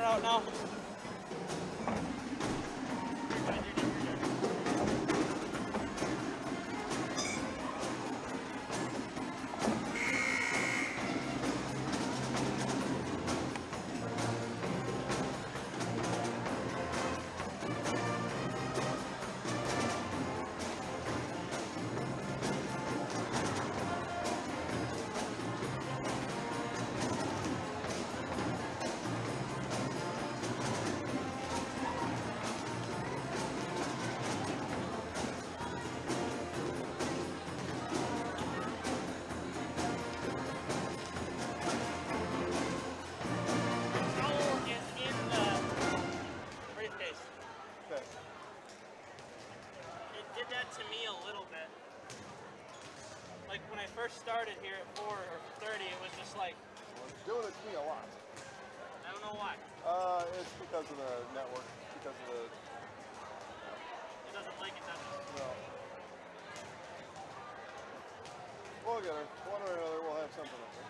camera out now? To me a little bit. Like when I first started here at 4 or 30, it was just like... Well, it's doing it to me a lot. I don't know why. It's because of the network, because of the... It doesn't like it, does it? No. We'll get her. One way or another, we'll have something up there.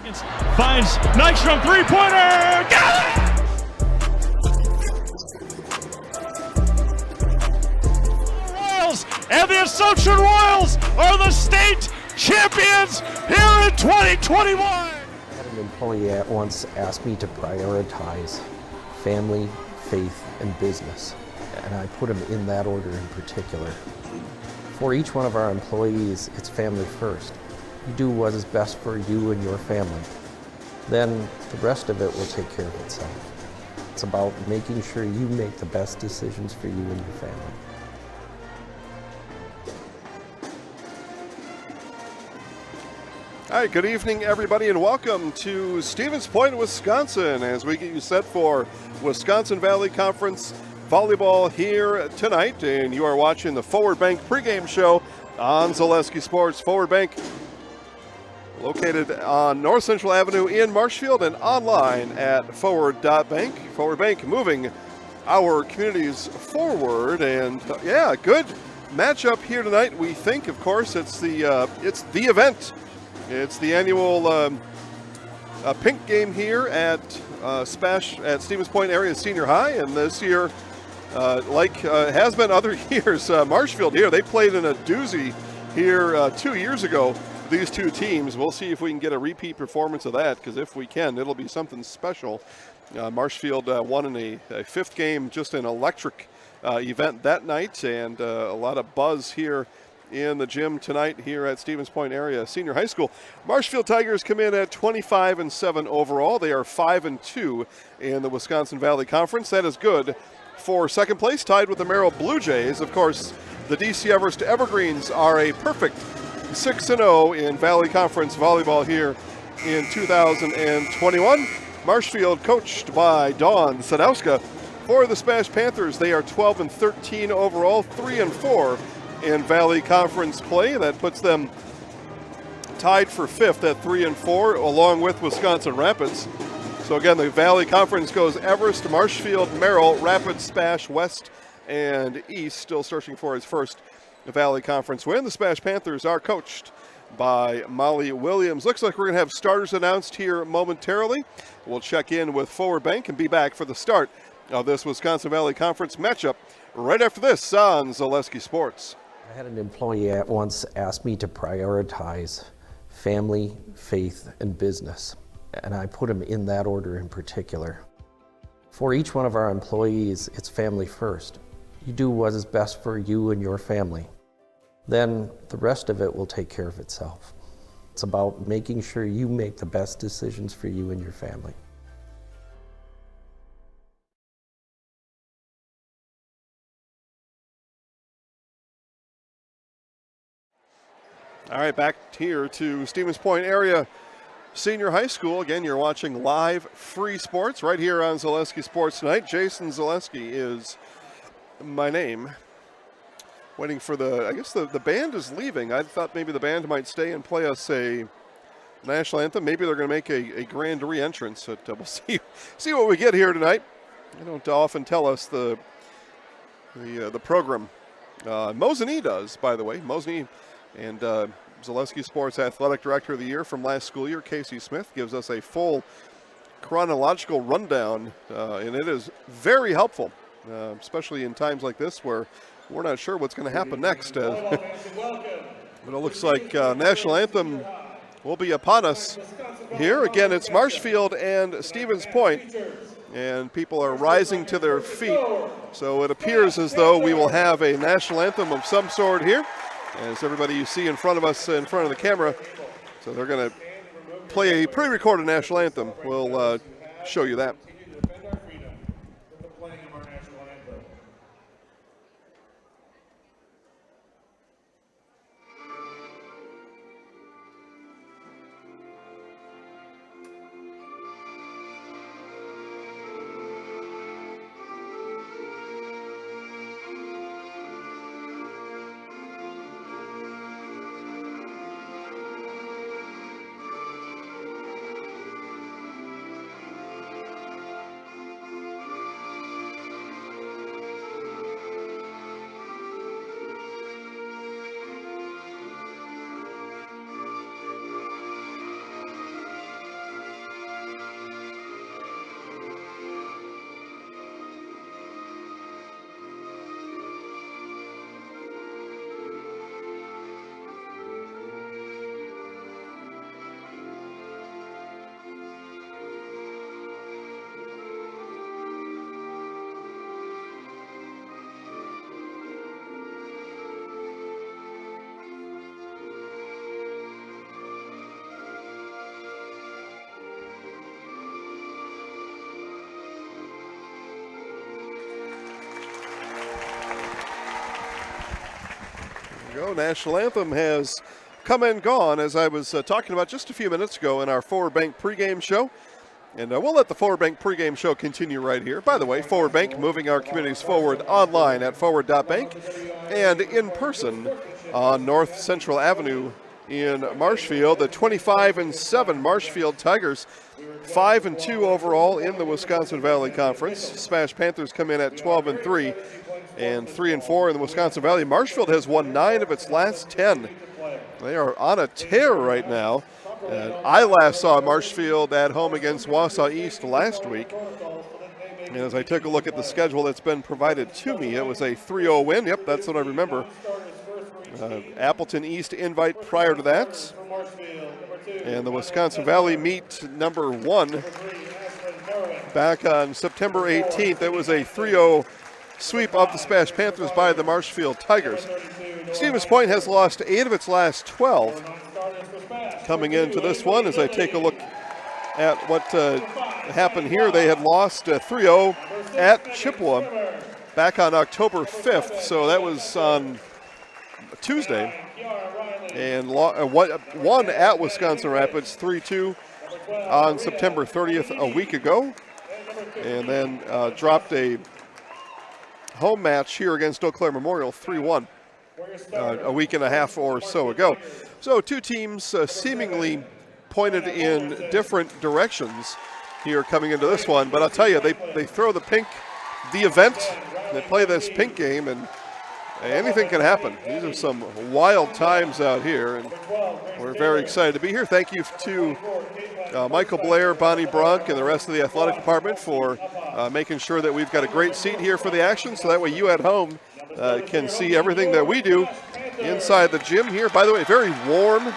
Finds Nystrom three-pointer. Got it! Royals and the Assumption Royals are the state champions here in 2021. I had an employee at once ask me to prioritize family, faith, and business, and I put them in that order in particular. For each one of our employees, it's family first. You do what is best for you and your family. Then the rest of it will take care of itself. It's about making sure you make the best decisions for you and your family. All right, good evening, everybody, and welcome to Stevens Point, Wisconsin, as we get you set for Wisconsin Valley Conference Volleyball here tonight. And you are watching the Forward Bank pregame show on Zaleski Sports. Forward Bank located on North Central Avenue in Marshfield and online at forward.bank. Forward Bank moving our communities forward. And yeah, good matchup here tonight. We think, of course, it's the event. It's the annual pink game here at SPASH at Stevens Point Area Senior High, and this year, like has been other years, Marshfield here, they played in a doozy here 2 years ago, these two teams. We'll see if we can get a repeat performance of that, because if we can, it'll be something special. Marshfield won in a fifth game, just an electric event that night, and a lot of buzz here in the gym tonight here at Stevens Point Area Senior High School. Marshfield Tigers come in at 25-7 overall. They are 5-2 in the Wisconsin Valley Conference. That is good for second place, tied with the Merrill Blue Jays. Of course, the DC Everest Evergreens are a perfect 6-0 in Valley Conference volleyball here in 2021. Marshfield, coached by Dawn Sadowska. For the SPASH Panthers, they are 12-13 overall, 3-4 in Valley Conference play. That puts them tied for fifth at 3-4, along with Wisconsin Rapids. So again, the Valley Conference goes Everest, Marshfield, Merrill, Rapids, SPASH, West, and East, still searching for his first Valley Conference win. The SPASH Panthers are coached by Molly Williams. Looks like we're going to have starters announced here momentarily. We'll check in with Forward Bank and be back for the start of this Wisconsin Valley Conference matchup right after this on Zaleski Sports. I had an employee at once ask me to prioritize family, faith, and business, and I put them in that order in particular. For each one of our employees, it's family first. You do what is best for you and your family. Then the rest of it will take care of itself. It's about making sure you make the best decisions for you and your family. All right, back here to Stevens Point Area Senior High School. Again, you're watching live free sports right here on Zaleski Sports tonight. Jason Zaleski is my name. Waiting for I guess the band is leaving. I thought maybe the band might stay and play us a national anthem. Maybe they're going to make a grand re-entrance. But we'll see what we get here tonight. They don't often tell us the program. Mosinee does, by the way. Mosinee and Zaleski Sports Athletic Director of the Year from last school year, Casey Smith, gives us a full chronological rundown, and it is very helpful, especially in times like this where we're not sure what's going to happen next. But it looks like national anthem will be upon us here. Again, it's Marshfield and Stevens Point, and people are rising to their feet. So it appears as though we will have a national anthem of some sort here, as everybody you see in front of us, in front of the camera. So they're going to play a pre-recorded national anthem. We'll show you that. So national anthem has come and gone, as I was talking about just a few minutes ago in our Forward Bank pregame show. And we'll let the Forward Bank pregame show continue right here. By the way, Forward Bank moving our communities forward online at forward.bank and in person on North Central Avenue in Marshfield. The 25-7 Marshfield Tigers, 5-2 overall in the Wisconsin Valley Conference. SPASH Panthers come in at 12-3 and 3-4 in the Wisconsin Valley. Marshfield has won 9 of its last 10. They are on a tear right now. And I last saw Marshfield at home against Wausau East last week. And as I took a look at the schedule that's been provided to me, it was a 3-0 win. Yep, that's what I remember. Appleton East invite prior to that. And the Wisconsin Valley meet number 1 back on September 18th. It was a 3-0 sweep of the SPASH Panthers by the Marshfield Tigers. Stevens Point has lost 8 of its last 12. Coming into this one, as I take a look at what happened here, they had lost 3-0 at Chippewa back on October 5th. So that was on Tuesday. And won at Wisconsin Rapids 3-2 on September 30th a week ago. And then dropped a home match here against Eau Claire Memorial 3-1 a week and a half or so ago. So two teams seemingly pointed in different directions here coming into this one. But I'll tell you, they throw the event, they play this pink game, and anything can happen. These are some wild times out here, and we're very excited to be here. Thank you to Michael Blair, Bonnie Bronk, and the rest of the athletic department for making sure that we've got a great seat here for the action, so that way you at home can see everything that we do inside the gym here. By the way, very warm,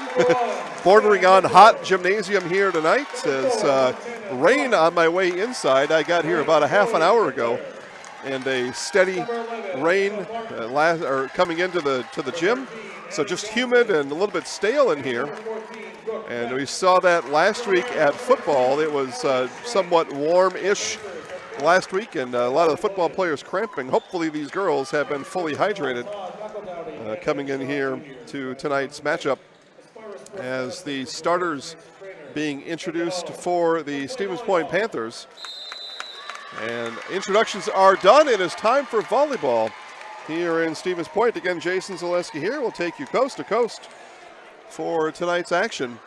bordering on hot gymnasium here tonight. As rain on my way inside. I got here about a half an hour ago, and a steady rain coming into the gym. So just humid and a little bit stale in here. And we saw that last week at football. It was somewhat warm-ish last week, and a lot of the football players cramping. Hopefully these girls have been fully hydrated coming in here to tonight's matchup as the starters being introduced for the Stevens Point Panthers. And introductions are done. It is time for volleyball here in Stevens Point. Again, Jason Zaleski here. We'll take you coast to coast for tonight's action.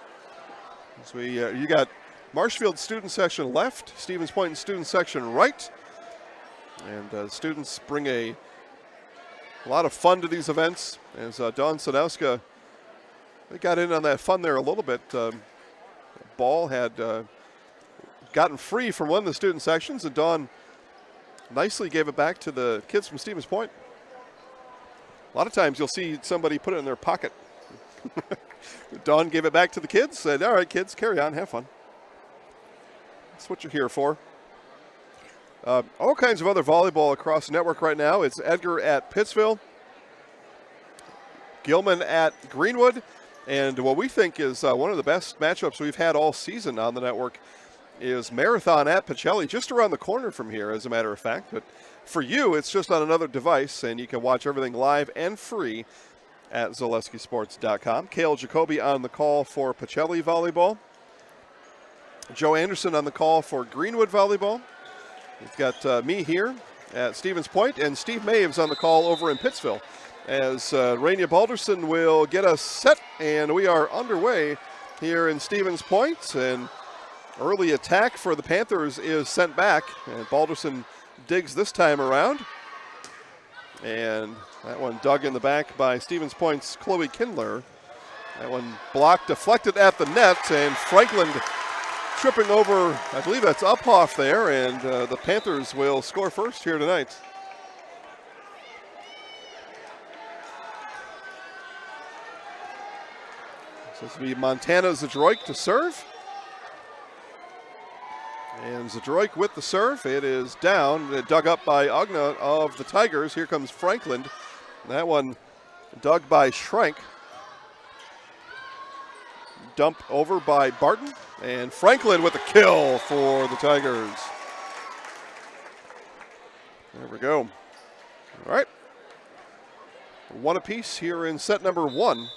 So you got Marshfield student section left, Stevens Point student section right. And students bring a lot of fun to these events. As Dawn Sadowska, they got in on that fun there a little bit. Ball had gotten free from one of the student sections, and Dawn nicely gave it back to the kids from Stevens Point. A lot of times you'll see somebody put it in their pocket. Dawn gave it back to the kids, said, all right, kids, carry on, have fun. That's what you're here for. All kinds of other volleyball across the network right now. It's Edgar at Pittsville, Gilman at Greenwood, and what we think is one of the best matchups we've had all season on the network is Marathon at Pacelli, just around the corner from here, as a matter of fact. But for you, it's just on another device, and you can watch everything live and free at ZaleskiSports.com. Cale Jacoby on the call for Pacelli Volleyball. Joe Anderson on the call for Greenwood Volleyball. We've got me here at Stevens Point, and Steve Maves on the call over in Pittsville, as Raina Balderson will get us set, and we are underway here in Stevens Point. And early attack for the Panthers is sent back, and Balderson digs this time around. And that one dug in the back by Stevens Point's Chloe Kindler. That one blocked, deflected at the net, and Franklin tripping over, I believe that's Uphoff there, and the Panthers will score first here tonight. This will be Montana Zadroik to serve. And Zadroik with the serve. It is down, dug up by Agna of the Tigers. Here comes Franklin. That one dug by Schrank. Dump over by Barton. And Franklin with the kill for the Tigers. There we go. All right. one apiece here in set number 1.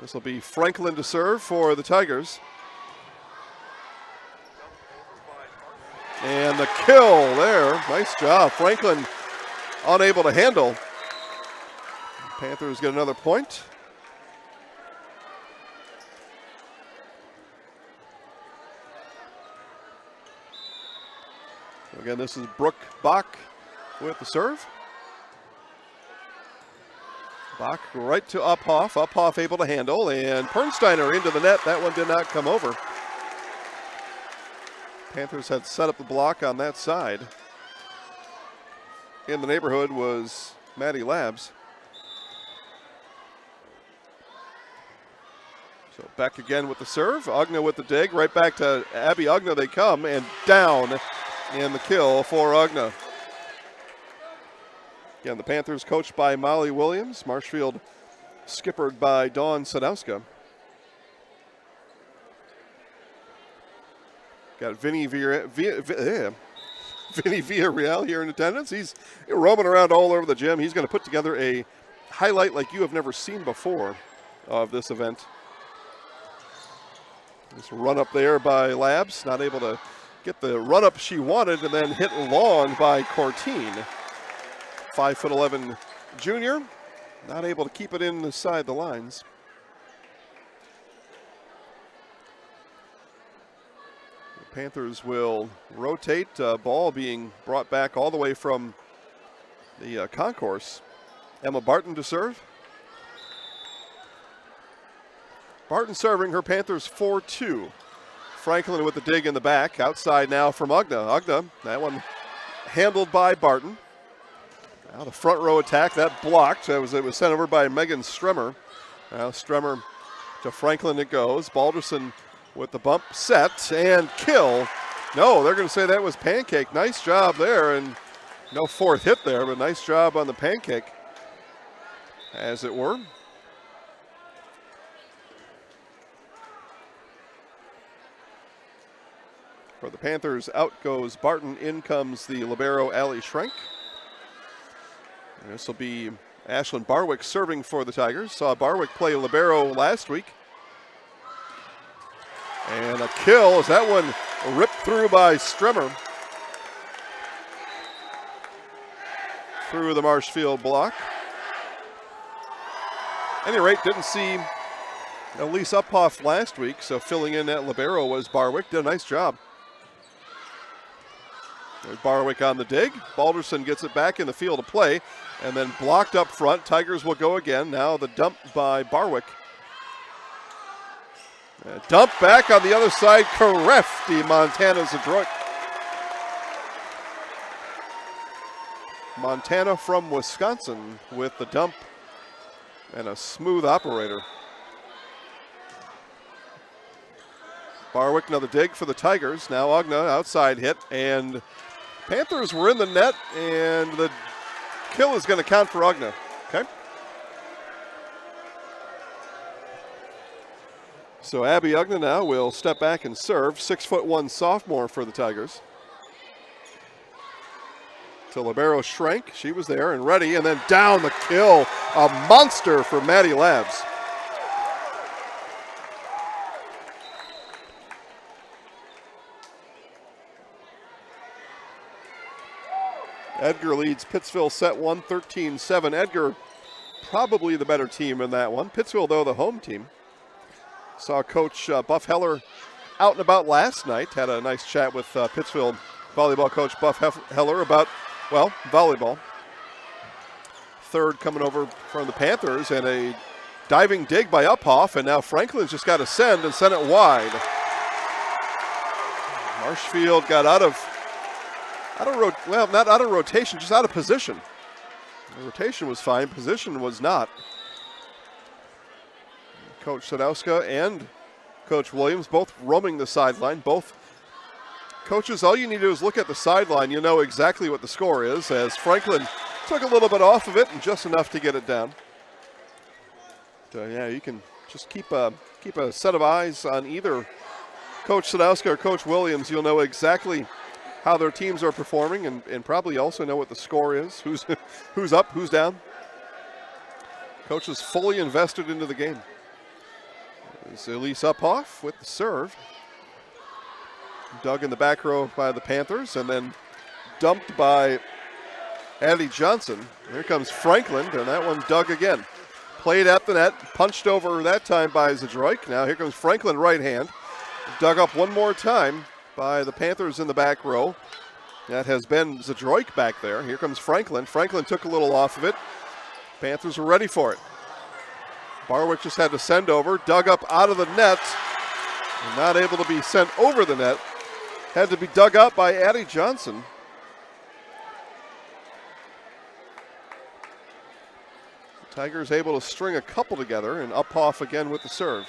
This will be Franklin to serve for the Tigers. And the kill there. Nice job. Franklin unable to handle. Panthers get another point. Again, this is Brooke Bach with the serve. Bach right to Uphoff. Uphoff able to handle, and Pernsteiner into the net. That one did not come over. Panthers had set up the block on that side. In the neighborhood was Maddie Labs. So Beck again with the serve. Ugna with the dig. Right back to Abby Ugna they come, and down in the kill for Ugna. Again, the Panthers coached by Molly Williams. Marshfield skippered by Dawn Sadowska. Got Vinny Villarreal here in attendance. He's roaming around all over the gym. He's going to put together a highlight like you have never seen before of this event. This run up there by Labs, not able to get the run up she wanted, and then hit long by Cortine. 5'11" junior, not able to keep it inside the lines. The Panthers will rotate, ball being brought back all the way from the concourse. Emma Barton to serve. Barton serving her Panthers 4-2. Franklin with the dig in the back. Outside now from Ugna. Ugna, that one handled by Barton. Now the front row attack, that blocked. It was sent over by Megan Stremmer. Now Stremmer to Franklin it goes. Balderson with the bump set and kill. No, they're going to say that was pancake. Nice job there, and no fourth hit there, but nice job on the pancake, as it were. For the Panthers, out goes Barton. In comes the libero, Allie Schrenk. This will be Ashlyn Barwick serving for the Tigers. Saw Barwick play libero last week. And a kill as that one ripped through by Stremmer. Through the Marshfield block. At any rate, didn't see Elise Uphoff last week, so filling in at libero was Barwick. Did a nice job. There's Barwick on the dig. Balderson gets it back in the field of play, and then blocked up front. Tigers will go again. Now the dump by Barwick. Dump back on the other side. Karefti, Montana's adroit. Montana from Wisconsin with the dump and a smooth operator. Barwick, another dig for the Tigers. Now Ugna, outside hit, and Panthers were in the net, and the kill is going to count for Ugna. Okay. So Abby Ugna now will step back and serve. 6'1" sophomore for the Tigers. To libero Schrenk, she was there and ready, and then down the kill. A monster for Maddie Labs. Edgar leads Pittsville set 1, 13-7. Edgar probably the better team in that one. Pittsville, though, the home team. Saw Coach Buff Heller out and about last night. Had a nice chat with Pittsville volleyball coach Buff Heller about, well, volleyball. Third coming over from the Panthers, and a diving dig by Uphoff, and now Franklin's just got to send and send it wide. Marshfield got not out of rotation, just out of position. The rotation was fine, position was not. Coach Sadowska and Coach Williams both roaming the sideline. Both coaches, all you need to do is look at the sideline. You know exactly what the score is, as Franklin took a little bit off of it and just enough to get it down. So yeah, you can just keep a set of eyes on either Coach Sadowska or Coach Williams. You'll know exactly how their teams are performing and probably also know what the score is, who's up, who's down. Coach is fully invested into the game. It's Elise Uphoff with the serve. Dug in the back row by the Panthers and then dumped by Addie Johnson. Here comes Franklin, and that one dug again. Played at the net, punched over that time by Zadroik. Now here comes Franklin right hand. Dug up one more time by the Panthers in the back row. That has been Zadroik back there. Here comes Franklin. Franklin took a little off of it. Panthers were ready for it. Barwick just had to send over, dug up out of the net, and not able to be sent over the net. Had to be dug up by Addie Johnson. The Tigers able to string a couple together, and Uphoff again with the serve.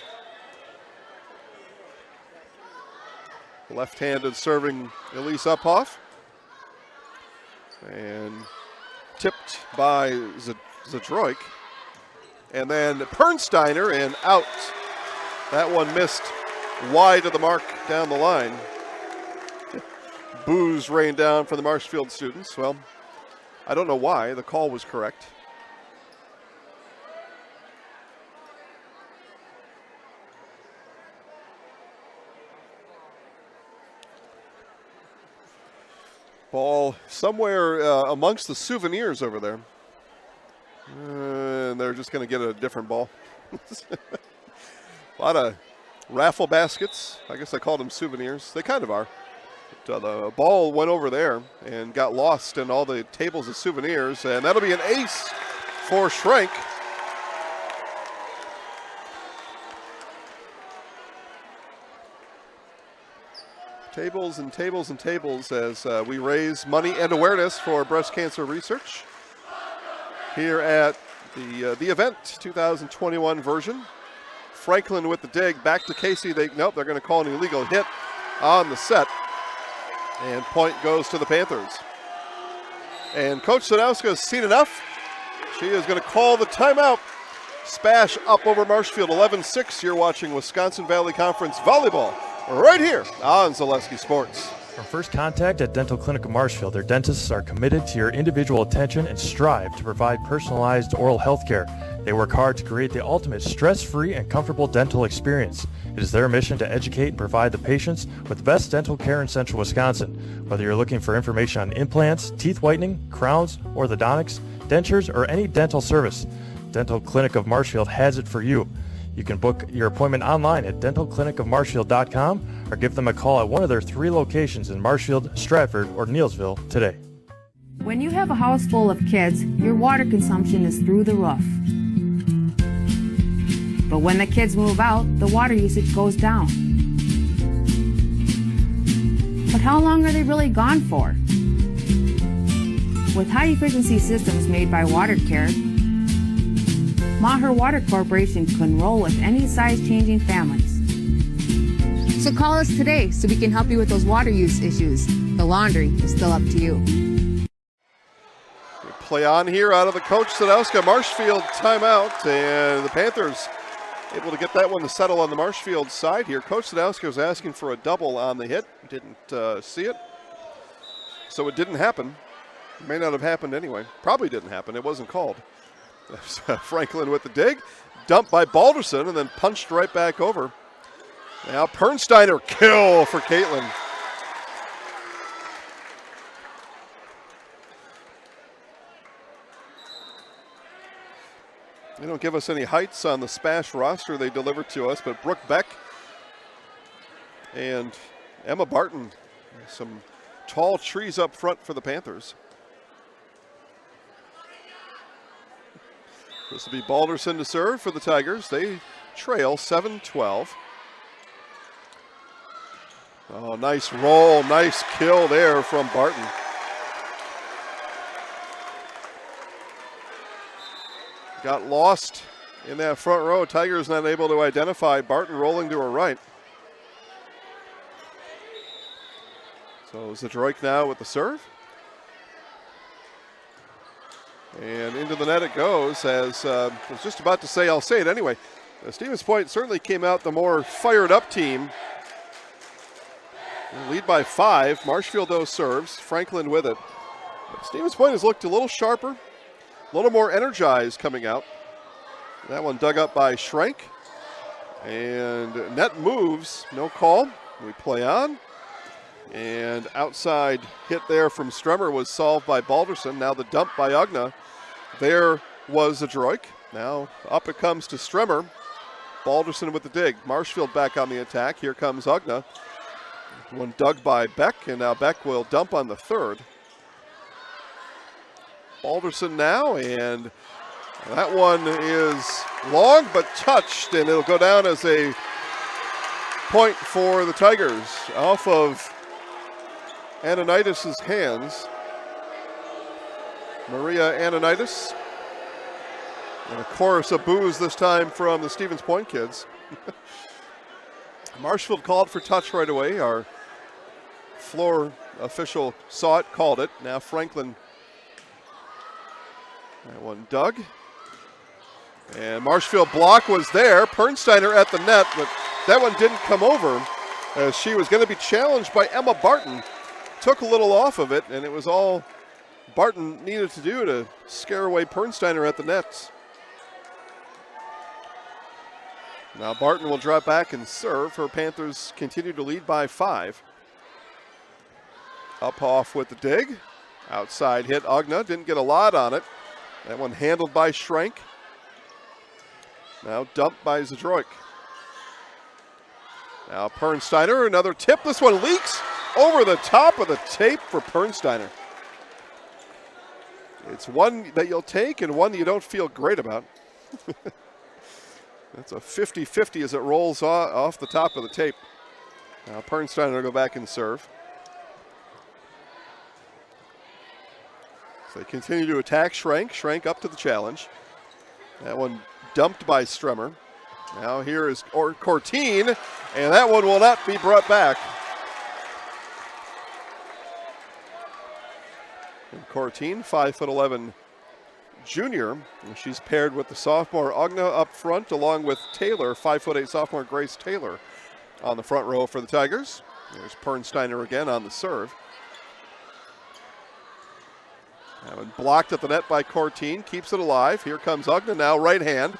Left-handed serving Elise Uphoff. And tipped by Zadroik. And then Pernsteiner and out. That one missed wide of the mark down the line. Boos rained down for the Marshfield students. Well, I don't know why. The call was correct. Ball somewhere amongst the souvenirs over there. And they're just going to get a different ball. A lot of raffle baskets. I guess I called them souvenirs. They kind of are. But, the ball went over there and got lost in all the tables of souvenirs. And that'll be an ace for Schrenk. Tables and tables and tables as we raise money and awareness for breast cancer research here at the event 2021 version. Franklin with the dig back to Casey. Nope, they're going to call an illegal hit on the set, and point goes to the Panthers. And Coach Sadowska has seen enough. She is going to call the timeout. SPASH up over Marshfield 11-6. You're watching Wisconsin Valley Conference Volleyball right here on Zaleski Sports. From first contact at Dental Clinic of Marshfield, their dentists are committed to your individual attention and strive to provide personalized oral health care. They work hard to create the ultimate stress-free and comfortable dental experience. It is their mission to educate and provide the patients with the best dental care in central Wisconsin. Whether you're looking for information on implants, teeth whitening, crowns, orthodontics, dentures, or any dental service, Dental Clinic of Marshfield has it for you. You can book your appointment online at dentalclinicofmarshfield.com or give them a call at one of their 3 locations in Marshfield, Stratford, or Neillsville today. When you have a house full of kids, your water consumption is through the roof. But when the kids move out, the water usage goes down. But how long are they really gone for? With high-efficiency systems made by WaterCare, Maher Water Corporation can roll with any size-changing families. So call us today so we can help you with those water use issues. The laundry is still up to you. Play on here out of the Coach Sadowska Marshfield timeout, and the Panthers able to get that one to settle on the Marshfield side here. Coach Sadowska was asking for a double on the hit. Didn't see it, so it didn't happen. It may not have happened anyway. Probably didn't happen. It wasn't called. Franklin with the dig, dumped by Balderson, and then punched right back over. Now Pernsteiner, kill for Caitlin. They don't give us any heights on the SPASH roster they deliver to us, but Brooke Beck and Emma Barton, some tall trees up front for the Panthers. This will be Balderson to serve for the Tigers. They trail 7-12. Oh, nice roll, nice kill there from Barton. Got lost in that front row. Tigers not able to identify Barton rolling to her right. So Zadroik now with the serve. And into the net it goes. As I was just about to say, I'll say it anyway. Stevens Point certainly came out the more fired up team Lead by 5. Marshfield, though, serves. Franklin with it. But Stevens Point has looked a little sharper, a little more energized coming out. That one dug up by Schrenk. And net moves, no call. We play on. And outside hit there from Strummer was solved by Balderson. Now the dump by Ugna. There was Adroik. Now up it comes to Strummer. Balderson with the dig. Marshfield back on the attack. Here comes Ugna. One dug by Beck, and now Beck will dump on the third. Balderson now, and that one is long but touched, and it'll go down as a point for the Tigers off of Ananitis' hands. Maria Ananitis. And a chorus of boos this time from the Stevens Point kids. Marshfield called for touch right away. Our floor official saw it, called it. Now Franklin. That one dug. And Marshfield block was there. Pernsteiner at the net, but that one didn't come over as she was going to be challenged by Emma Barton. Took a little off of it, and it was all Barton needed to do to scare away Pernsteiner at the nets. Now Barton will drop back and serve. Her Panthers continue to lead by 5. Uphoff with the dig. Outside hit. Ugna didn't get a lot on it. That one handled by Schrenk. Now dumped by Zadroik. Now Pernsteiner, another tip. This one leaks over the top of the tape for Pernsteiner. It's one that you'll take and one that you don't feel great about. That's a 50-50 as it rolls off the top of the tape. Now Pernsteiner will go back and serve. So they continue to attack Schrenk. Schrenk up to the challenge. That one dumped by Strummer. Now here is Cortine, and that one will not be brought back. And Cortine, 5'11" junior. And she's paired with the sophomore Ugna up front, along with Taylor, 5'8" sophomore Grace Taylor on the front row for the Tigers. There's Pernsteiner again on the serve. That one blocked at the net by Cortine, keeps it alive. Here comes Ugna now, right hand,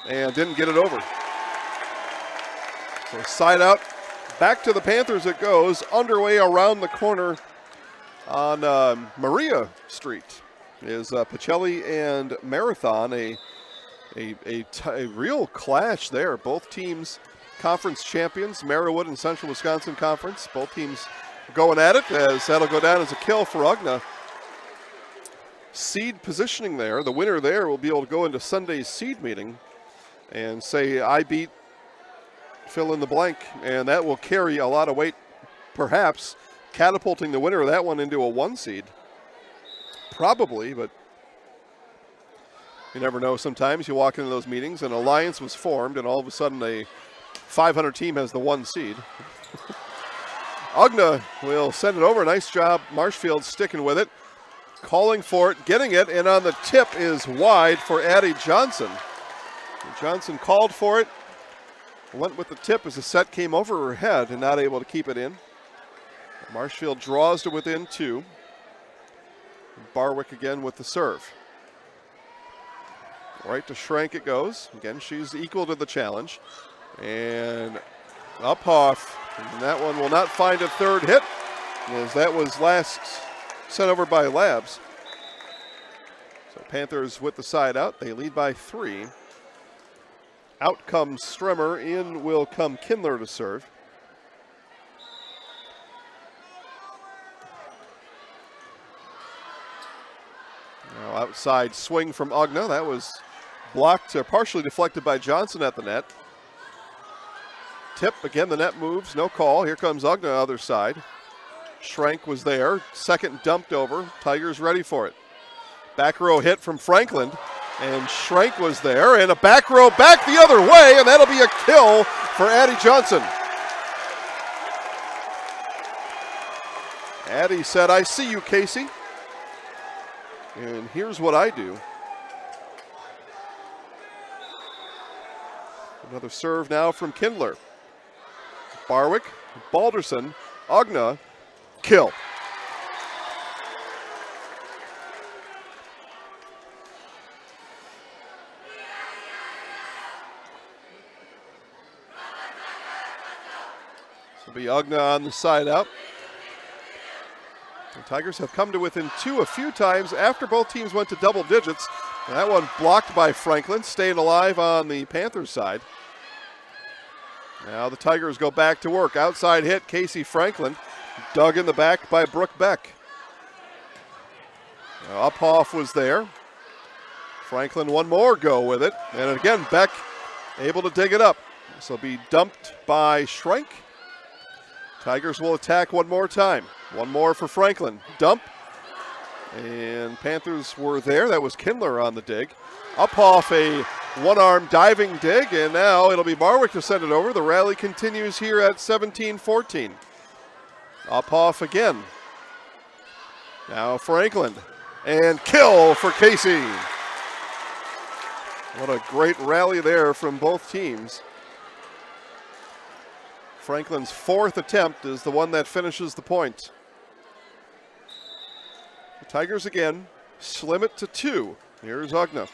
and didn't get it over. So side out, back to the Panthers it goes, underway around the corner on Maria Street is Pacelli and Marathon, a real clash there. Both teams conference champions, Marywood and Central Wisconsin Conference. Both teams going at it, as that'll go down as a kill for Ugna. Seed positioning there. The winner there will be able to go into Sunday's seed meeting and say, I beat fill in the blank, and that will carry a lot of weight, perhaps catapulting the winner of that one into a 1 seed. Probably, but you never know. Sometimes you walk into those meetings, an alliance was formed, and all of a sudden a 500 team has the 1 seed. Ugna will send it over. Nice job. Marshfield sticking with it, calling for it, getting it, and on the tip is wide for Addie Johnson. Johnson called for it, went with the tip as the set came over her head and not able to keep it in. Marshfield draws to within 2. Barwick again with the serve. Right to Schrenk it goes. Again, she's equal to the challenge. And Uphoff, and that one will not find a third hit, as that was last sent over by Labs. So Panthers with the side out. They lead by 3. Out comes Strummer. In will come Kindler to serve. Now outside swing from Ugna. That was blocked, partially deflected by Johnson at the net. Tip, again the net moves, no call. Here comes Ugna other side. Schrenk was there, second dumped over. Tigers ready for it. Back row hit from Franklin, and Schrenk was there, and a back row back the other way, and that'll be a kill for Addie Johnson. Addie said, I see you, Casey. And here's what I do. Another serve now from Kindler. Barwick, Balderson, Ogna, kill. This will be Ogna on the side out. The Tigers have come to within 2 a few times after both teams went to double digits. And that one blocked by Franklin, staying alive on the Panthers side. Now the Tigers go back to work. Outside hit, Casey Franklin, dug in the back by Brooke Beck. Now Uphoff was there. Franklin one more go with it. And again, Beck able to dig it up. This will be dumped by Schrenk. Tigers will attack one more time. One more for Franklin. Dump. And Panthers were there. That was Kindler on the dig. Uphoff a one-arm diving dig, and now it'll be Barwick to send it over. The rally continues here at 17-14. Uphoff again. Now Franklin. And kill for Casey. What a great rally there from both teams. Franklin's 4th attempt is the one that finishes the point. The Tigers again slim it to 2. Here's Ogna.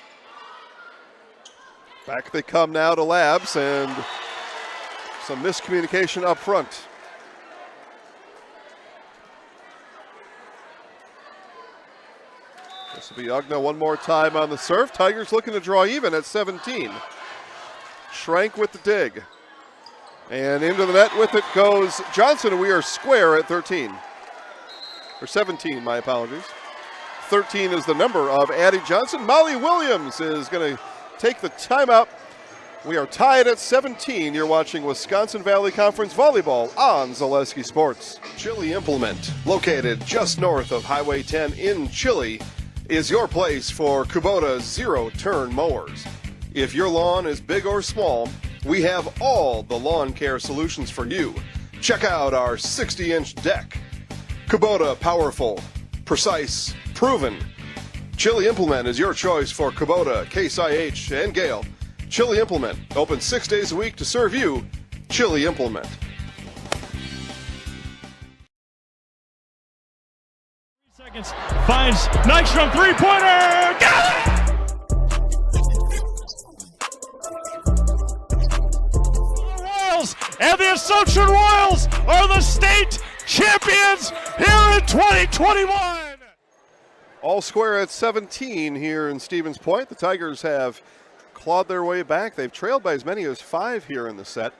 Back they come now to Labs, and some miscommunication up front. This will be Ogna one more time on the serve. Tigers looking to draw even at 17. Schrank with the dig. And into the net with it goes Johnson, and we are square at 13. Or 17, my apologies. 13 is the number of Addie Johnson. Molly Williams is going to take the timeout. We are tied at 17. You're watching Wisconsin Valley Conference Volleyball on Zaleski Sports. Chili Implement, located just north of Highway 10 in Chile, is your place for Kubota zero-turn mowers. If your lawn is big or small, we have all the lawn care solutions for you. Check out our 60-inch deck. Kubota, powerful, precise, proven. Chili Implement is your choice for Kubota, Case IH, and Gale. Chili Implement, open 6 days a week to serve you. Chili Implement. Seconds, finds Nystrom three-pointer, got it! And the Assumption Royals are the state champions here in 2021. All square at 17 here in Stevens Point. The Tigers have clawed their way back. They've trailed by as many as 5 here in the set.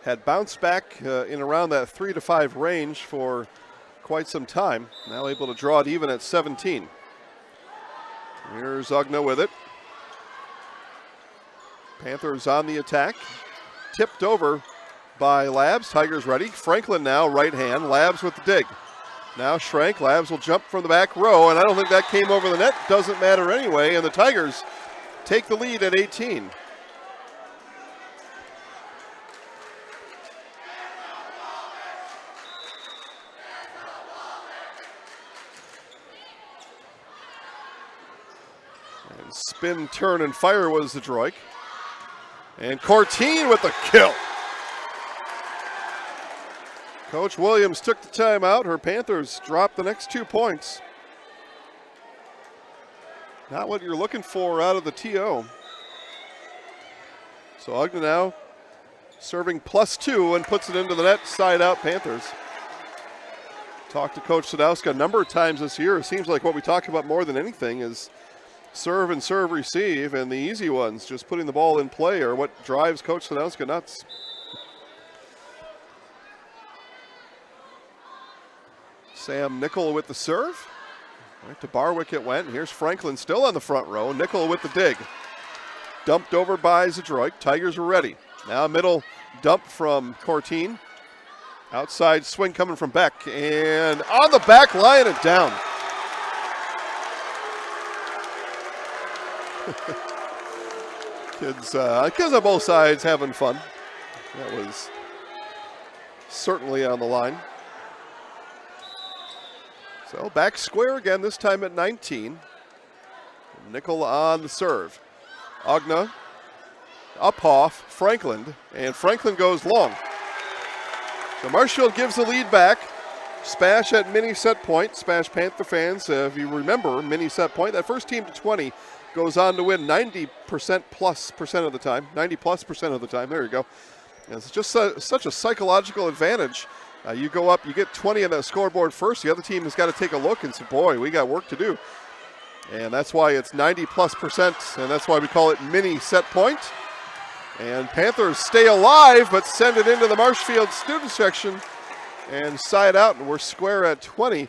Had bounced back in around that 3 to 5 range for quite some time. Now able to draw it even at 17. Here's Ogna with it. Panthers on the attack. Tipped over by Labs. Tigers ready. Franklin now, right hand. Labs with the dig. Now Schrank. Labs will jump from the back row, and I don't think that came over the net. Doesn't matter anyway, and the Tigers take the lead at 18. And spin, turn, and fire was the Droik. And Cortine with the kill. Coach Williams took the timeout. Her Panthers dropped the next 2 points. Not what you're looking for out of the TO. So Ogna now serving +2 and puts it into the net, side out Panthers. Talked to Coach Sadowska a number of times this year. It seems like what we talk about more than anything is serve and serve receive, and the easy ones, just putting the ball in play, are what drives Coach Sadowska nuts. Sam Nickel with the serve. Right to Barwick it went. Here's Franklin still on the front row. Nickel with the dig. Dumped over by Zadroik. Tigers are ready. Now middle dump from Cortine. Outside swing coming from Beck. And on the back, laying it down. Kids on both sides having fun. That was certainly on the line. So back square again, this time at 19. Nickel on the serve. Ogna, Uphoff, Franklin, and Franklin goes long. So Marshfield gives the lead back. SPASH at mini set point. SPASH Panther fans, if you remember mini set point, that first team to 20 goes on to win 90% plus percent of the time. 90 plus percent of the time. There you go. And it's just such a psychological advantage. You go up, you get 20 on that scoreboard first. The other team has got to take a look and say, boy, we got work to do. And that's why it's 90 plus percent, and that's why we call it mini set point. And Panthers stay alive, but send it into the Marshfield student section and side out, and we're square at 20.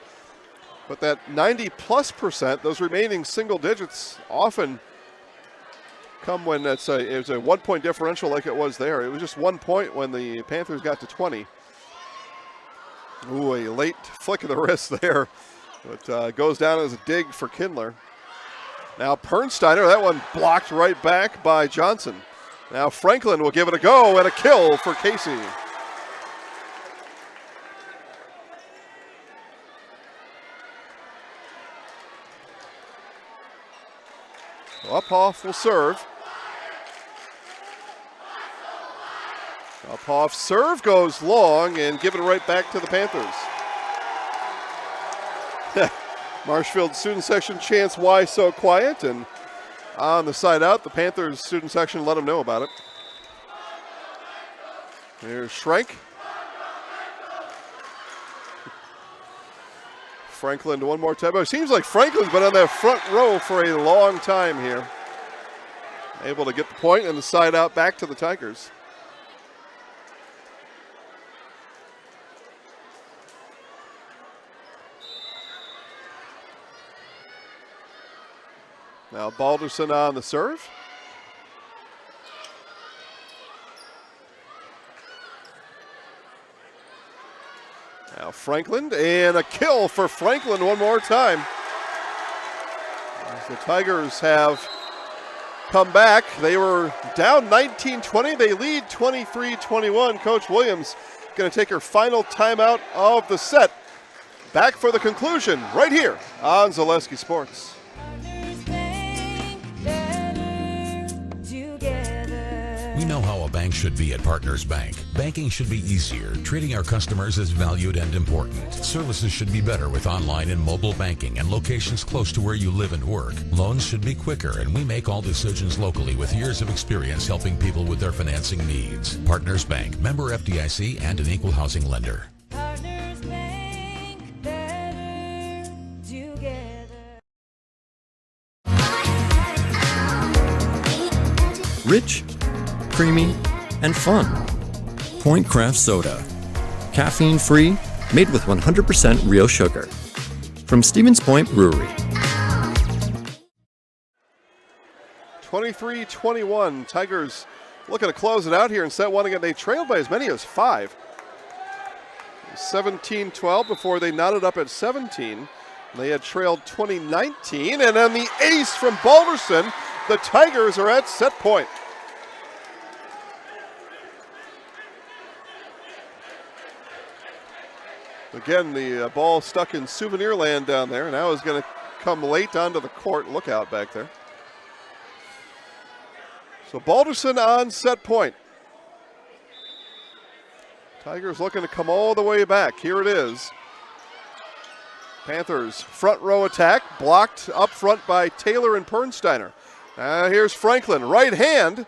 But that 90 plus percent, those remaining single digits often come when it's a 1 point differential like it was there. It was just 1 point when the Panthers got to 20. Ooh, a late flick of the wrist there. But goes down as a dig for Kindler. Now Pernsteiner, that one blocked right back by Johnson. Now Franklin will give it a go and a kill for Casey. Uphoff will serve. Uphoff serve goes long and give it right back to the Panthers. Marshfield student section chants why so quiet, and on the side out, the Panthers student section let them know about it. Here's Schrenk. Franklin one more time. It seems like Franklin's been on that front row for a long time here. Able to get the point and the side out back to the Tigers. Now Balderson on the serve. Now Franklin, and a kill for Franklin one more time. As the Tigers have come back. They were down 19-20. They lead 23-21. Coach Williams going to take her final timeout of the set. Back for the conclusion right here on Zaleski Sports. We know how a bank should be at Partners Bank. Banking should be easier, treating our customers as valued and important. Services should be better with online and mobile banking and locations close to where you live and work. Loans should be quicker, and we make all decisions locally with years of experience helping people with their financing needs. Partners Bank, member FDIC, and an equal housing lender. Partners Bank, better together. Rich, creamy, and fun. Point Craft Soda. Caffeine free, made with 100% real sugar. From Stevens Point Brewery. 23-21. Tigers looking to close it out here in set one again. They trailed by as many as 5. 17-12 before they knotted up at 17. They had trailed 2019, and then the ace from Balderson. The Tigers are at set point. Again, the ball stuck in souvenir land down there. Now is going to come late onto the court. Look out back there. So Balderson on set point. Tigers looking to come all the way back. Here it is. Panthers front row attack, blocked up front by Taylor and Pernsteiner. Here's Franklin, right hand.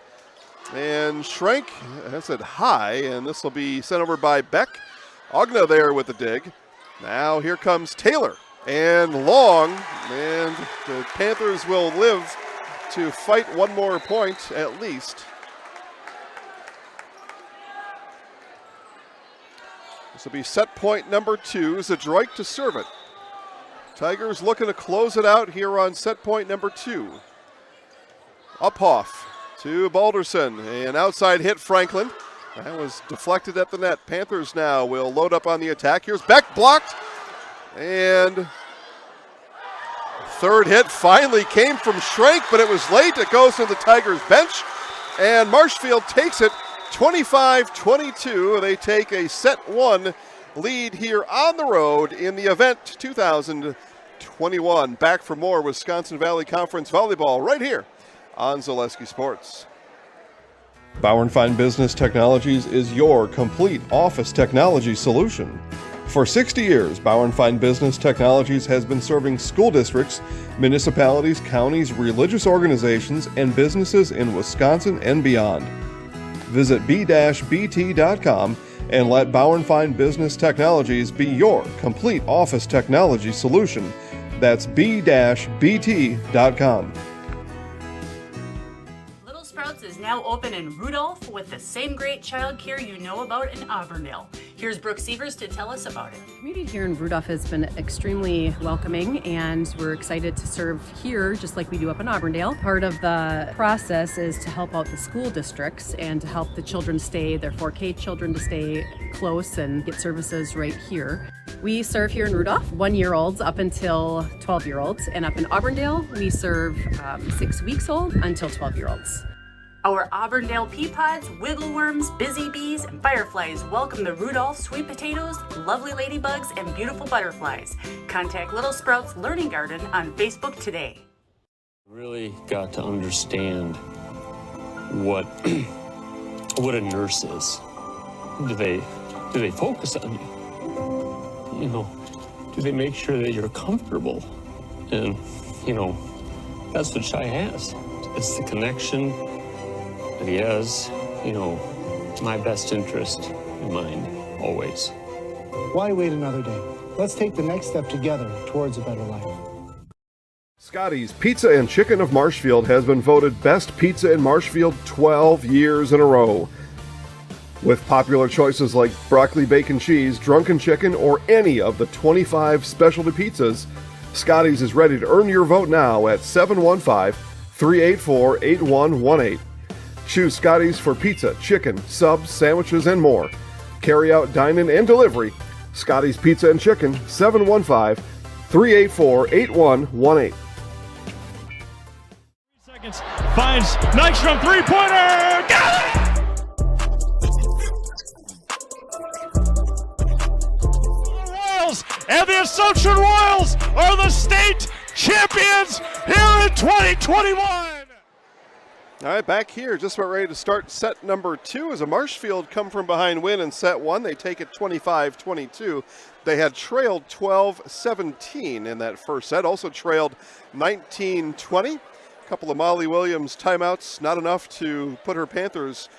And Schrenk has it high, and this will be sent over by Beck. Ogna there with the dig. Now here comes Taylor, and long, and the Panthers will live to fight one more point at least. This will be set point number 2. Zadroik to serve it. Tigers looking to close it out here on set point number 2. Uphoff to Balderson, an outside hit Franklin. That was deflected at the net. Panthers now will load up on the attack. Here's Beck, blocked. And third hit finally came from Schrenk, but it was late. It goes to the Tigers bench. And Marshfield takes it 25-22. They take a set 1 lead here on the road in the event 2021. Back for more Wisconsin Valley Conference Volleyball right here on Zaleski Sports. Bauer & Fine Business Technologies is your complete office technology solution. For 60 years, Bauer & Fine Business Technologies has been serving school districts, municipalities, counties, religious organizations, and businesses in Wisconsin and beyond. Visit b-bt.com and let Bauer & Fine Business Technologies be your complete office technology solution. That's b-bt.com. Little Sprouts is now open in Rudolph with the same great childcare you know about in Auburndale. Here's Brooke Sievers to tell us about it. The community here in Rudolph has been extremely welcoming, and we're excited to serve here just like we do up in Auburndale. Part of the process is to help out the school districts and to help the children stay, their 4K children, to stay close and get services right here. We serve here in Rudolph 1-year-olds up until 12-year-olds, and up in Auburndale we serve 6 weeks old until 12-year-olds. Our Auburndale pea pods, wiggleworms, busy bees, and fireflies welcome the Rudolph sweet potatoes, lovely ladybugs, and beautiful butterflies. Contact Little Sprouts Learning Garden on Facebook today. Really got to understand what a nurse is. Do they focus on you? You know, do they make sure that you're comfortable? And, you know, that's what Shai has. It's the connection that he has, you know, my best interest in mind, always. Why wait another day? Let's take the next step together towards a better life. Scotty's Pizza and Chicken of Marshfield has been voted Best Pizza in Marshfield 12 years in a row. With popular choices like broccoli, bacon, cheese, drunken chicken, or any of the 25 specialty pizzas, Scotty's is ready to earn your vote now at 715-384-8118. Choose Scotty's for pizza, chicken, subs, sandwiches, and more. Carry out, dine-in, and delivery. Scotty's Pizza and Chicken, 715-384-8118. Seconds. Finds Nystrom three-pointer. Got it! Royals and the Assumption Royals are the state champions here in 2021. All right, back here, just about ready to start set number 2 as a Marshfield come from behind win in set 1. They take it 25-22. They had trailed 12-17 in that first set, also trailed 19-20. A couple of Molly Williams timeouts, not enough to put her Panthers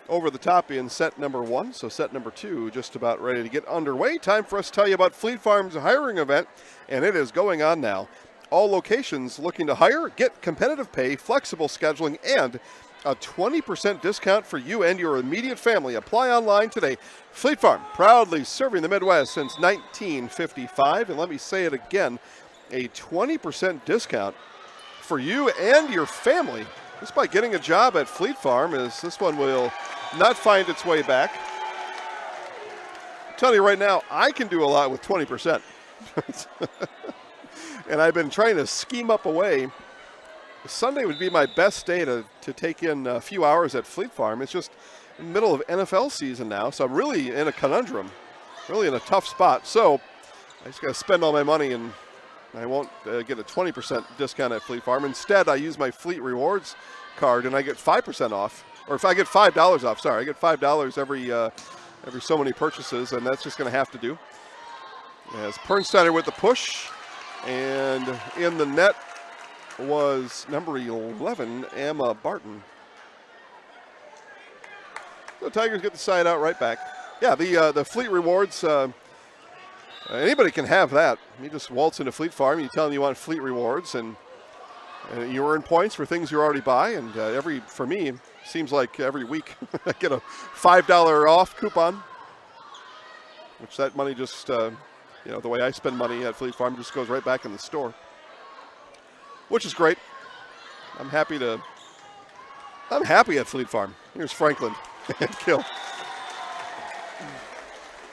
over the top in set number 1. So set number 2 just about ready to get underway. Time for us to tell you about Fleet Farm's hiring event, and it is going on now. All locations looking to hire, get competitive pay, flexible scheduling, and a 20% discount for you and your immediate family. Apply online today. Fleet Farm, proudly serving the Midwest since 1955. And let me say it again, a 20% discount for you and your family just by getting a job at Fleet Farm, as this one will not find its way back. I'm telling you right now, I can do a lot with 20%. And I've been trying to scheme up a way. Sunday would be my best day to take in a few hours at Fleet Farm. It's just in the middle of NFL season now, so I'm really in a conundrum, really in a tough spot. So I just got to spend all my money, and I won't get a 20% discount at Fleet Farm. Instead, I use my Fleet Rewards card, and I get 5% off. Or if I get $5 off, sorry, I get $5 every so many purchases, and that's just going to have to do. As Pernsteiner with the push. And in the net was number 11, Emma Barton. The Tigers get the side out right back. Yeah, the Fleet Rewards, anybody can have that. You just waltz into Fleet Farm, you tell them you want Fleet Rewards, and you earn points for things you already buy. And for me, seems like every week I get a $5 off coupon, which that money just... the way I spend money at Fleet Farm just goes right back in the store, which is great. I'm happy at Fleet Farm. Here's Franklin and Kill.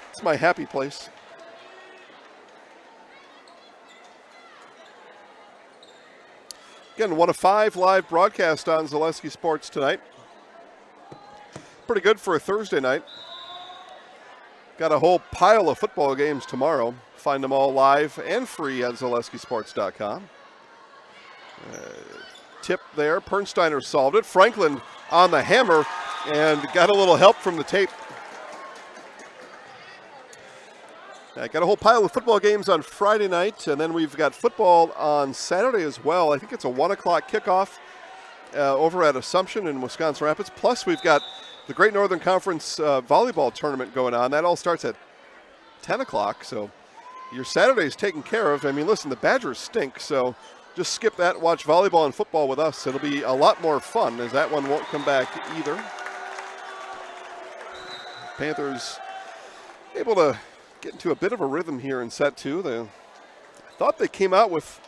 It's my happy place. Again, 1 of 5 live broadcast on Zaleski Sports tonight. Pretty good for a Thursday night. Got a whole pile of football games tomorrow. Find them all live and free at ZaleskiSports.com. Tip there. Pernsteiner solved it. Franklin on the hammer. and got a little help from the tape. I got a whole pile of football games on Friday night, and then we've got football on Saturday as well. I think it's a 1 o'clock kickoff over at Assumption in Wisconsin Rapids. Plus, we've got the Great Northern Conference volleyball tournament going on. That all starts at 10 o'clock, so your Saturday's taken care of. I mean, listen, the Badgers stink, so just skip that, watch volleyball and football with us. It'll be a lot more fun, as that one won't come back either. Panthers able to get into a bit of a rhythm here in set 2. I thought they came out with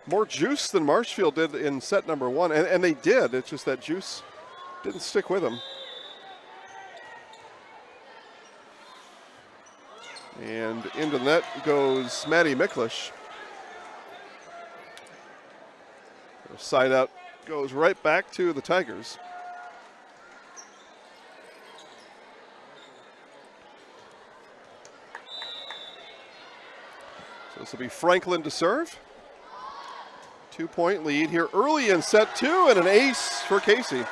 more juice than Marshfield did in set number 1, and they did. It's just that juice didn't stick with them. And into the net goes Maddie Miklish. Side out goes right back to the Tigers. So this will be Franklin to serve. 2-point lead here early in set 2, and an ace for Casey.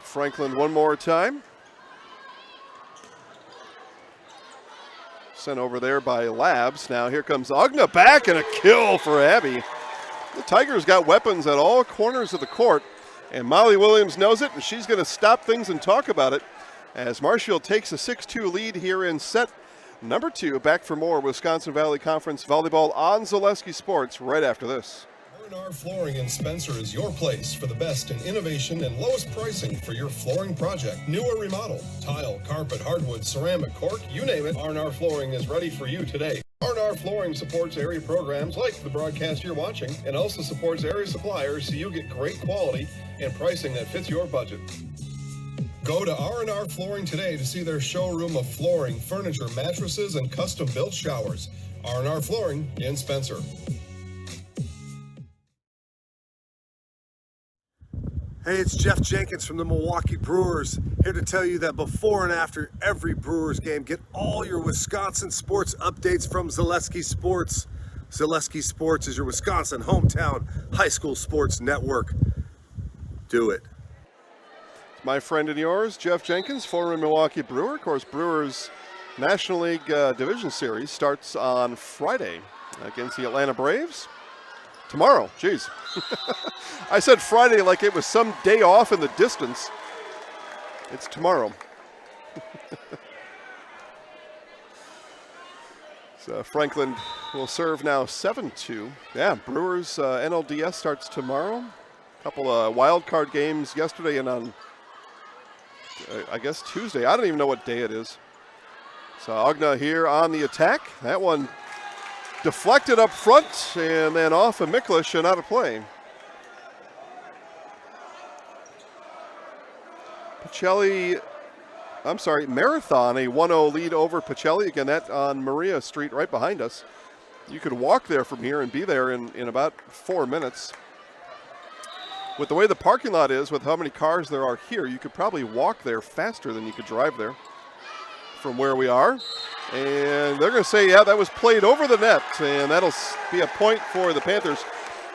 Franklin one more time. Sent over there by Labs. Now here comes Agna back, and a kill for Abby. The Tigers got weapons at all corners of the court, and Molly Williams knows it, and she's going to stop things and talk about it as Marshfield takes a 6-2 lead here in set number 2. Back for more Wisconsin Valley Conference volleyball on Zaleski Sports right after this. R&R Flooring in Spencer is your place for the best in innovation and lowest pricing for your flooring project. New or remodel, tile, carpet, hardwood, ceramic, cork, you name it, R&R Flooring is ready for you today. R&R Flooring supports area programs like the broadcast you're watching, and also supports area suppliers so you get great quality and pricing that fits your budget. Go to R&R Flooring today to see their showroom of flooring, furniture, mattresses, and custom-built showers. R&R Flooring in Spencer. Hey, it's Jeff Jenkins from the Milwaukee Brewers, here to tell you that before and after every Brewers game, get all your Wisconsin sports updates from Zaleski Sports. Zaleski Sports is your Wisconsin hometown high school sports network. Do it. My friend and yours, Jeff Jenkins, former Milwaukee Brewer. Of course, Brewers National League Division Series starts on Friday against the Atlanta Braves. Tomorrow, geez. I said Friday like it was some day off in the distance. It's tomorrow. So Franklin will serve now 7-2. Yeah, Brewers NLDS starts tomorrow. A couple of wild card games yesterday and on, I guess, Tuesday. I don't even know what day it is. So Agna here on the attack. That one deflected up front and then off of Miklish and out of play. Marathon, a 1-0 lead over Pacelli. Again, that on Maria Street right behind us. You could walk there from here and be there in about 4 minutes. With the way the parking lot is, with how many cars there are here, you could probably walk there faster than you could drive there from where we are. And they're going to say, yeah, that was played over the net, and that'll be a point for the Panthers.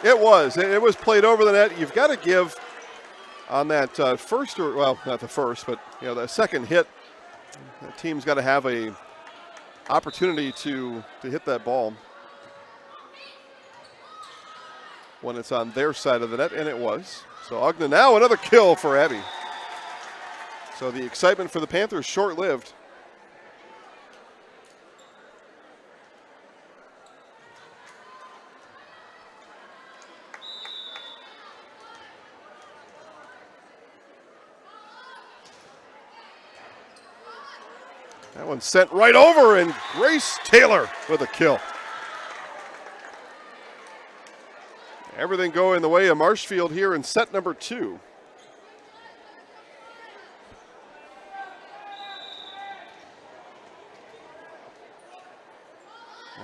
It was. It was played over the net. You've got to give on that first, or well, not the first, but the second hit. The team's got to have a opportunity to hit that ball when it's on their side of the net, and it was. So Agna now another kill for Abby. So the excitement for the Panthers short-lived. That one sent right over, and Grace Taylor with a kill. Everything going the way of Marshfield here in set number 2.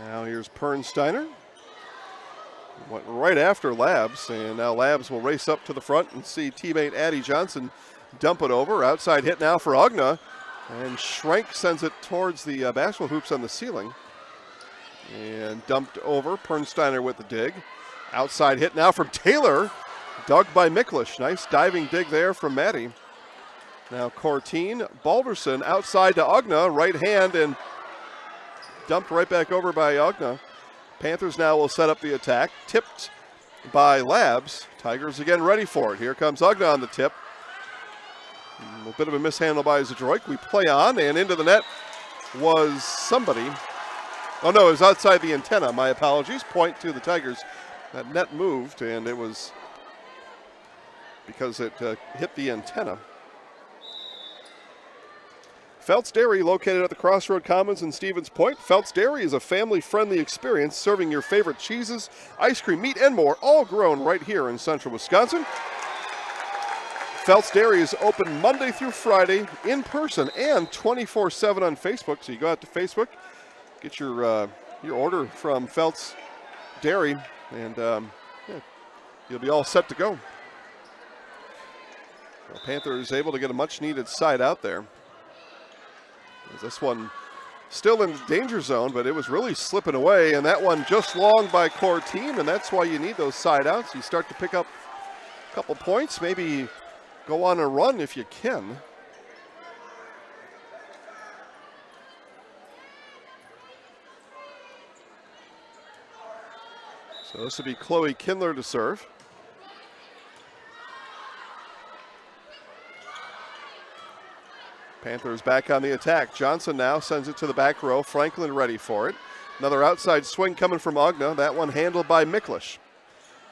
Now here's Pernsteiner. Went right after Labs, and now Labs will race up to the front and see teammate Addie Johnson dump it over. Outside hit now for Ogna, and Schrank sends it towards the basketball hoops on the ceiling. And dumped over, Pernsteiner with the dig. Outside hit now from Taylor, dug by Miklish. Nice diving dig there from Maddie. Now Cortine, Balderson outside to Ogna, right hand, and dumped right back over by Ogna. Panthers now will set up the attack, tipped by Labs. Tigers again ready for it. Here comes Ogna on the tip. A bit of a mishandle by Zadroik. We play on, and into the net was somebody. Oh no, it was outside the antenna. My apologies. Point to the Tigers. That net moved, and it was because it hit the antenna. Felt's Dairy, located at the Crossroad Commons in Stevens Point. Felt's Dairy is a family-friendly experience serving your favorite cheeses, ice cream, meat, and more, all grown right here in central Wisconsin. Felt's Dairy is open Monday through Friday in person and 24/7 on Facebook. So you go out to Facebook, get your order from Felt's Dairy, and you'll be all set to go. The Panthers able to get a much-needed side out there. This one still in the danger zone, but it was really slipping away, and that one just long by Cortine, and that's why you need those side outs. You start to pick up a couple points, maybe go on a run if you can. So this would be Chloe Kindler to serve. Panthers back on the attack. Johnson now sends it to the back row. Franklin ready for it. Another outside swing coming from Ogna. That one handled by Miklish.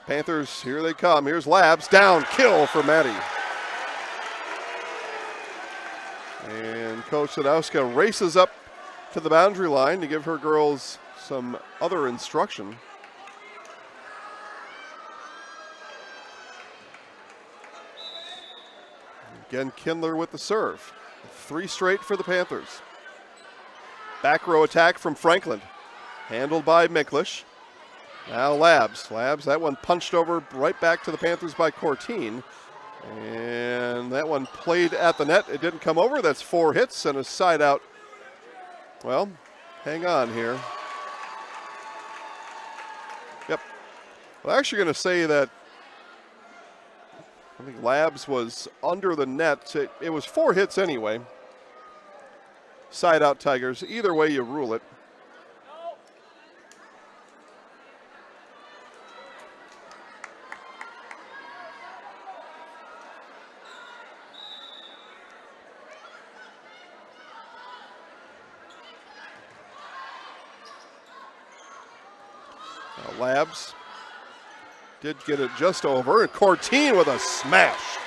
Panthers, here they come. Here's Labs. Down, kill for Maddie. And Coach Sadowska races up to the boundary line to give her girls some other instruction. Again, Kindler with the serve. 3 straight for the Panthers. Back row attack from Franklin. Handled by Miklish. Now Labs. Labs, that one punched over right back to the Panthers by Cortine. And that one played at the net. It didn't come over. That's 4 hits and a side out. Well, hang on here. Yep. Well, I'm actually going to say that I think Labs was under the net. It was 4 hits anyway. Side out Tigers. Either way you rule it. Now Labs did get it just over. And Cortine with a smash.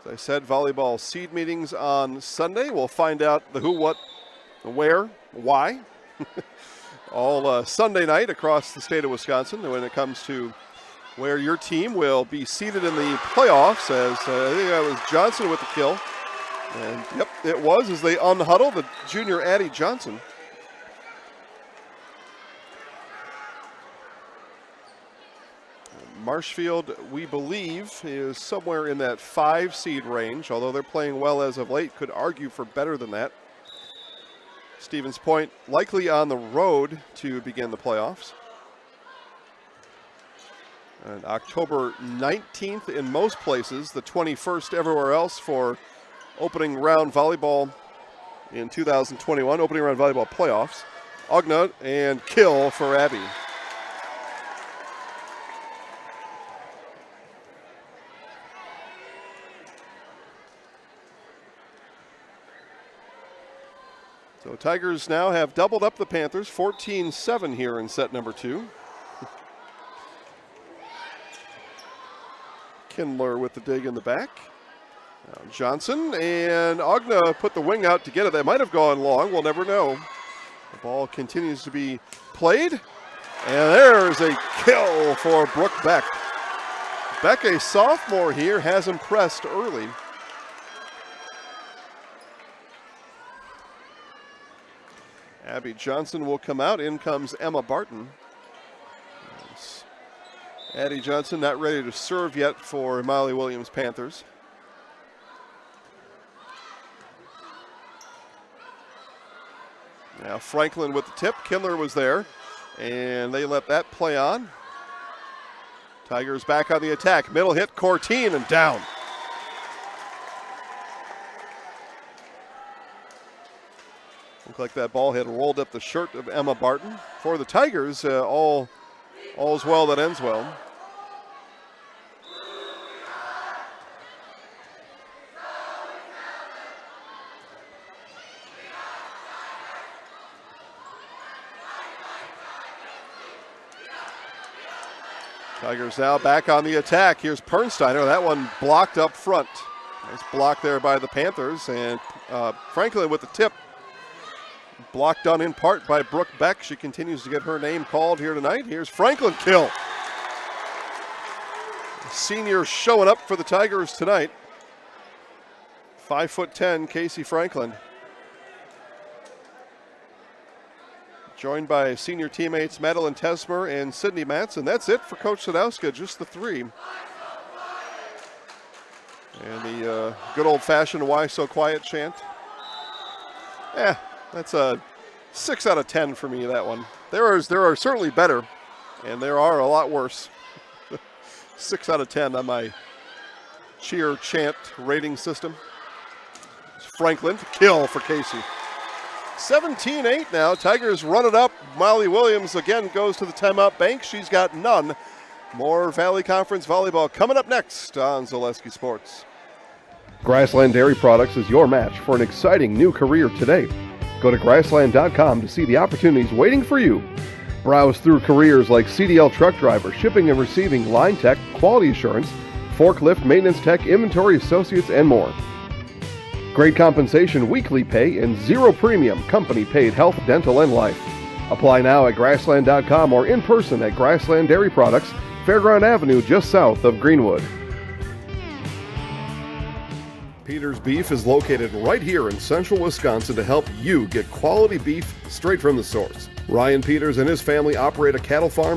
As I said, volleyball seed meetings on Sunday. We'll find out the who, what, where, why. All Sunday night across the state of Wisconsin when it comes to where your team will be seated in the playoffs, as I think that was Johnson with the kill. And yep, it was as they unhuddle the junior Addie Johnson. Marshfield, we believe, is somewhere in that 5 seed range, although they're playing well as of late, could argue for better than that. Stevens Point likely on the road to begin the playoffs. And October 19th in most places, the 21st everywhere else for opening round volleyball in 2021, opening round volleyball playoffs. Ogna and kill for Abby. So Tigers now have doubled up the Panthers, 14-7 here in set number 2. Kindler with the dig in the back. Now Johnson and Ogna put the wing out to get it. That might have gone long. We'll never know. The ball continues to be played. And there's a kill for Brooke Beck. Beck, a sophomore here, has impressed early. Abby Johnson will come out. In comes Emma Barton. Addie Johnson not ready to serve yet for Molly Williams Panthers. Now Franklin with the tip. Kindler was there, and they let that play on. Tigers back on the attack. Middle hit, Cortine, and down. Looked like that ball had rolled up the shirt of Emma Barton. For the Tigers, all's well that ends well. Tigers now back on the attack. Here's Pernsteiner. That one blocked up front. Nice block there by the Panthers. And Franklin with the tip. Blocked done in part by Brooke Beck. She continues to get her name called here tonight. Here's Franklin kill. Senior showing up for the Tigers tonight. 5'10", Casey Franklin. Joined by senior teammates Madeline Tesmer and Sydney Matson. That's it for Coach Sadowska, just the three. And the good old-fashioned "Why So Quiet" chant. That's a 6 out of 10 for me, that one. There are certainly better, and there are a lot worse. 6 out of 10 on my cheer chant rating system. Franklin to kill for Casey. 17-8 now. Tigers run it up. Molly Williams again goes to the timeout bank. She's got none. More Valley Conference volleyball coming up next on Zaleski Sports. Grassland Dairy Products is your match for an exciting new career today. Go to grassland.com to see the opportunities waiting for you. Browse through careers like CDL truck driver, shipping and receiving, line tech, quality assurance, forklift, maintenance tech, inventory associates, and more. Great compensation, weekly pay, and zero premium company-paid health, dental, and life. Apply now at grassland.com or in person at Grassland Dairy Products, Fairground Avenue, just south of Greenwood. Peters Beef is located right here in central Wisconsin to help you get quality beef straight from the source. Ryan Peters and his family operate a cattle farm